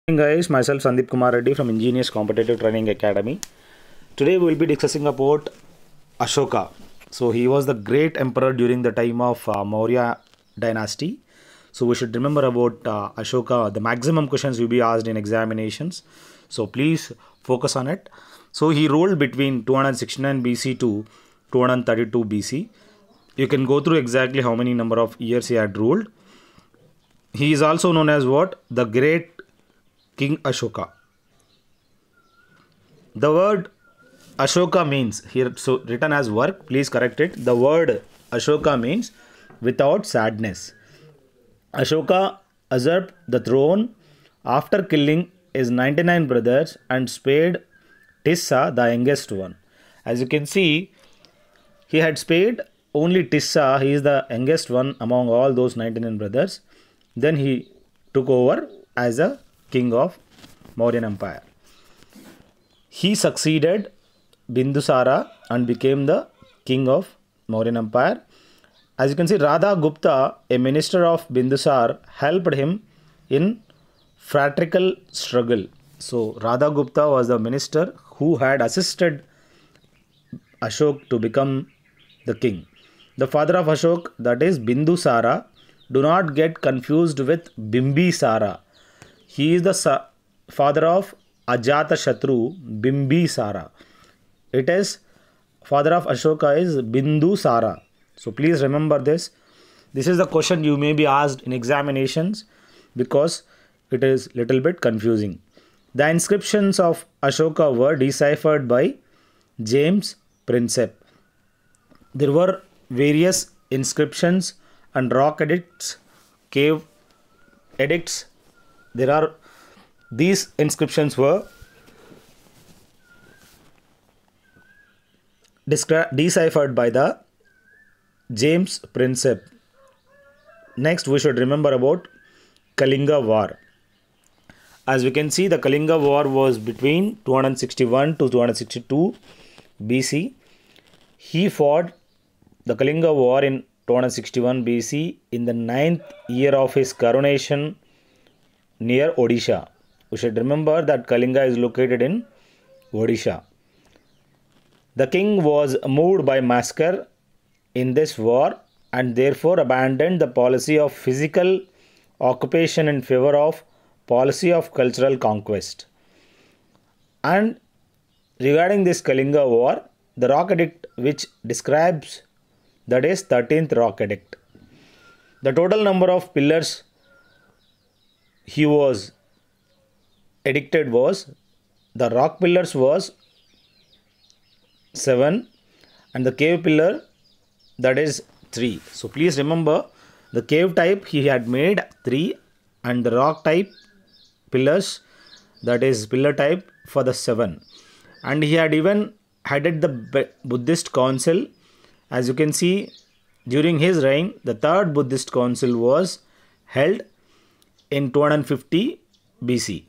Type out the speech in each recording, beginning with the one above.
Hey guys, myself Sandeep Kumar Reddy from Ingenious Competitive Training Academy. Today we will be discussing about Ashoka. So he was the great emperor during the time of Maurya dynasty. So we should remember about Ashoka. The maximum questions will be asked in examinations. So please focus on it. So he ruled between 269 BC to 232 BC. You can go through exactly how many number of years he had ruled. He is also known as what? The Great King Ashoka. The word Ashoka means here, so written as work, please correct it. The word Ashoka means without sadness. Ashoka usurped the throne after killing his 99 brothers and spared Tissa, the youngest one. As you can see, he had spared only Tissa, he is the youngest one among all those 99 brothers. Then he took over as a king of Mauryan Empire. He succeeded Bindusara and became the king of Mauryan Empire. As you can see, Radha Gupta, a minister of Bindusar, helped him in fratrical struggle. So Radha Gupta was the minister who had assisted Ashok to become the king. The father of Ashok, that is Bindusara, do not get confused with Bimbisara. He is the father of Ajatashatru, Bimbisara. It is father of Ashoka is Bindusara. So please remember this. This is the question you may be asked in examinations because it is little bit confusing. The inscriptions of Ashoka were deciphered by James Prinsep. There were various inscriptions and rock edicts, cave edicts. These inscriptions were deciphered by the James Prinsep. Next, we should remember about Kalinga War. As we can see, the Kalinga War was between 261 to 262 BC. He fought the Kalinga War in 261 BC in the 9th year of his coronation near Odisha. We should remember that Kalinga is located in Odisha. The king was moved by massacre in this war and therefore abandoned the policy of physical occupation in favor of policy of cultural conquest. And regarding this Kalinga war, the rock edict which describes, that is 13th rock edict. The total number of pillars he was edicted was, the rock pillars was 7 and the cave pillar, that is 3. So please remember, the cave type he had made 3 and the rock type pillars, that is pillar type, for the 7. And he had even headed the Buddhist council. As you can see, during his reign, the 3rd Buddhist council was held in 250 BC.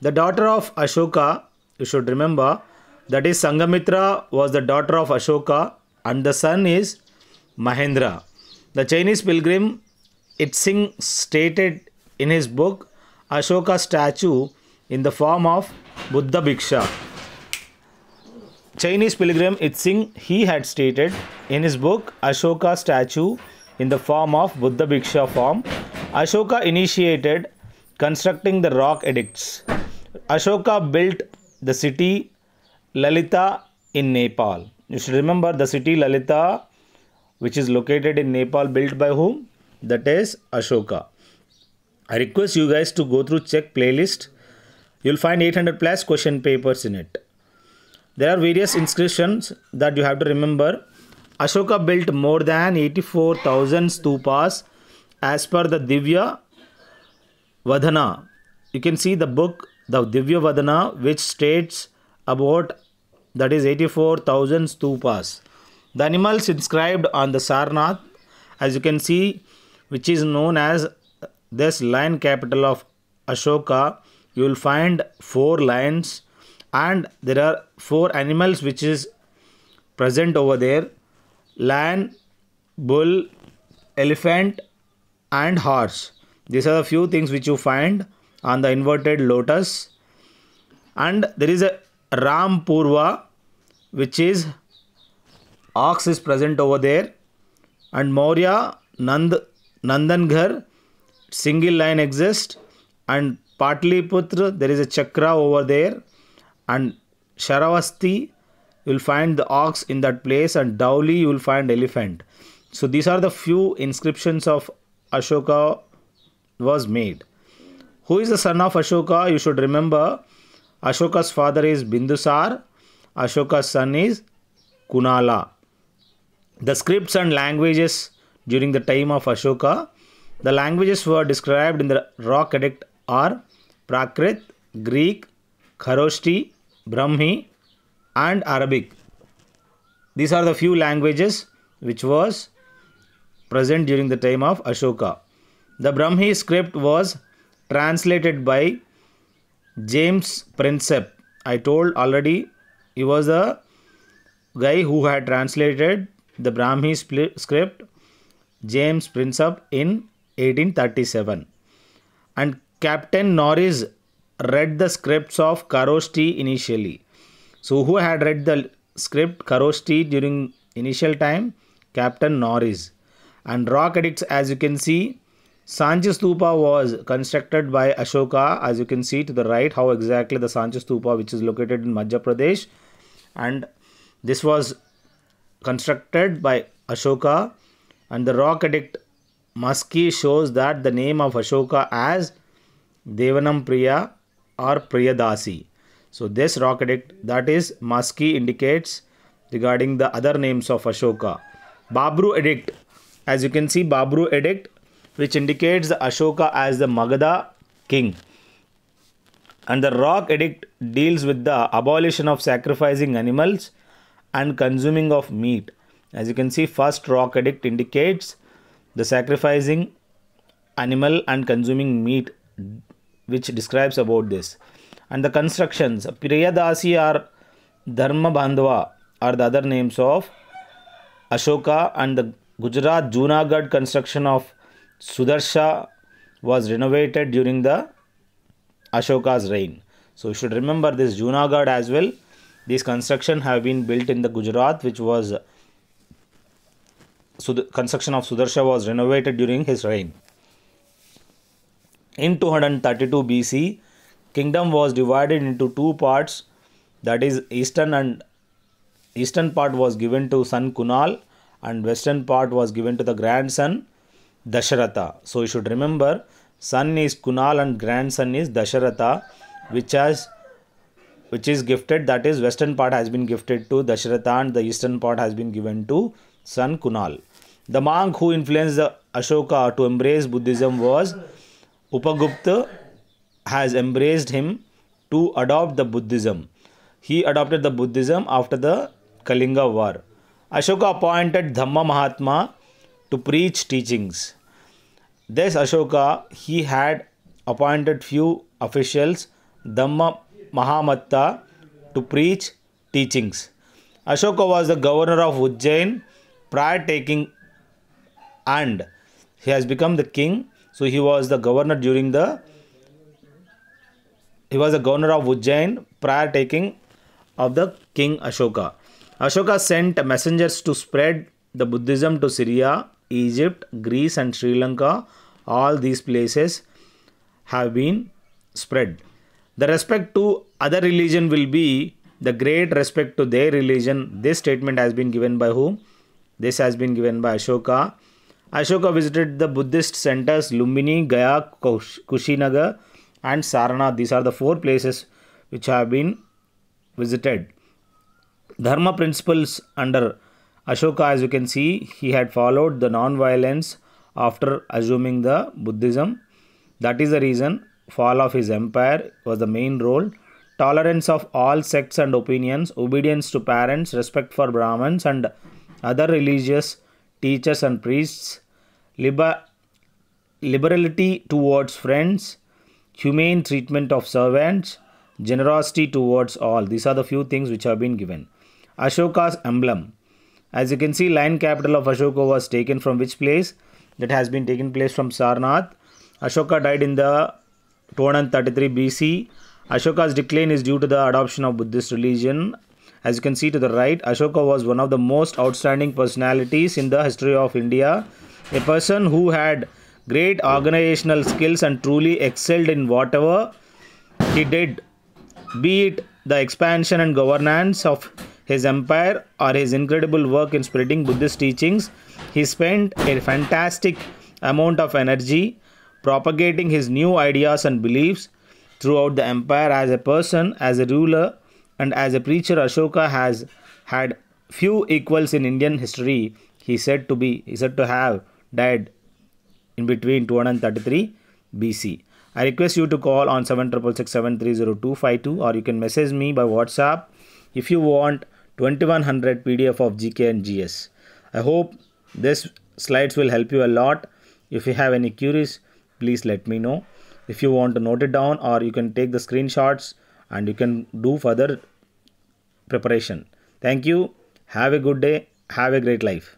The daughter of Ashoka, you should remember, that is Sangamitra was the daughter of Ashoka and the son is Mahendra. The Chinese pilgrim Itzing stated in his book Ashoka statue in the form of Buddha Bhiksha. Chinese pilgrim Itzing, he had stated in his book Ashoka statue in the form of Buddha Bhiksha form. Ashoka initiated constructing the rock edicts. Ashoka built the city Lalita in Nepal. You should remember the city Lalita, which is located in Nepal, built by whom? That is Ashoka. I request you guys to go through check playlist. You will find 800 plus question papers in it. There are various inscriptions that you have to remember. Ashoka built more than 84,000 stupas as per the Divya Vadhana. You can see the book, the Divya Vadhana, which states about, that is 84,000 stupas. The animals inscribed on the Sarnath, as you can see, which is known as this lion capital of Ashoka, you will find 4 lions and there are 4 animals which is present over there: lion, bull, elephant and horse. These are the few things which you find on the inverted lotus. And there is a Ram Purva, which is ox is present over there. And Maurya, Nandanghar, single line exists. And Patliputra, there is a chakra over there. And Sharavasti, you will find the ox in that place. And Dhauli, you will find elephant. So these are the few inscriptions of Ashoka was made. Who is the son of Ashoka? You should remember, Ashoka's father is Bindusar. Ashoka's son is Kunala. The scripts and languages during the time of Ashoka. The languages were described in the rock edict are Prakrit, Greek, Kharoshti, Brahmi and Arabic. These are the few languages which was present during the time of Ashoka. The Brahmi script was translated by James Prinsep. I told already, he was the guy who had translated the Brahmi script, James Prinsep, in 1837. And Captain Norris read the scripts of Kharoshti initially. So who had read the script Kharoshti during initial time? Captain Norris. And rock edicts, as you can see, Sanchi Stupa was constructed by Ashoka, as you can see to the right how exactly the Sanchi Stupa, which is located in Madhya Pradesh, and this was constructed by Ashoka. And the rock edict Maski shows that the name of Ashoka as Devanam Priya or Priyadasi. So this rock edict, that is Maski, indicates regarding the other names of Ashoka. Babru edict, as you can see, Babru edict, which indicates the Ashoka as the Magadha king. And the rock edict deals with the abolition of sacrificing animals and consuming of meat. As you can see, first rock edict indicates the sacrificing animal and consuming meat, which describes about this. And the constructions, Priyadasi or Dharma Bandhava are the other names of Ashoka. And the Gujarat Junagadh construction of Sudarsha was renovated during the Ashoka's reign. So you should remember this Junagadh as well. These constructions have been built in the Gujarat, which was, so the construction of Sudarsha was renovated during his reign. In 232 BC, kingdom was divided into two parts, that is eastern part was given to son Kunal and western part was given to the grandson Dasharatha. So you should remember, son is Kunal and grandson is Dasharatha, which is gifted, that is western part has been gifted to Dasharatha and the eastern part has been given to son Kunal. The monk who influenced the Ashoka to embrace Buddhism was Upagupta, has embraced him to adopt the Buddhism. He adopted the Buddhism after the Kalinga war. Ashoka appointed Dhamma Mahatma to preach teachings. This Ashoka, he had appointed few officials, Dhamma Mahamatta, to preach teachings. Ashoka was the governor of Ujjain prior taking, and he has become the king. So he was the governor of Ujjain prior taking of the king Ashoka. Ashoka sent messengers to spread the Buddhism to Syria, Egypt, Greece and Sri Lanka. All these places have been spread. The respect to other religion will be the great respect to their religion. This statement has been given by whom? This has been given by Ashoka. Ashoka visited the Buddhist centers Lumbini, Gaya, Kushinagar and Sarnath. These are the four places which have been visited. Dharma principles under Ashoka, as you can see, he had followed the non-violence after assuming the Buddhism. That is the reason fall of his empire was the main role. Tolerance of all sects and opinions, obedience to parents, respect for Brahmins and other religious teachers and priests, liberality towards friends, humane treatment of servants, generosity towards all. These are the few things which have been given. Ashoka's emblem. As you can see, lion capital of Ashoka was taken from which place? That has been taken place from Sarnath. Ashoka died in the 233 BC. Ashoka's decline is due to the adoption of Buddhist religion. As you can see to the right, Ashoka was one of the most outstanding personalities in the history of India. A person who had great organizational skills and truly excelled in whatever he did, be it the expansion and governance of his empire or his incredible work in spreading Buddhist teachings. He spent a fantastic amount of energy propagating his new ideas and beliefs throughout the empire. As a person, as a ruler, and as a preacher, Ashoka has had few equals in Indian history. He said to have died in between 233 BC. I request you to call on 7666730252, or you can message me by WhatsApp if you want 2100 PDF of GK and GS. I hope this slides will help you a lot. If you have any queries, please let me know. If you want to note it down, or you can take the screenshots and you can do further preparation. Thank you. Have a good day. Have a great life.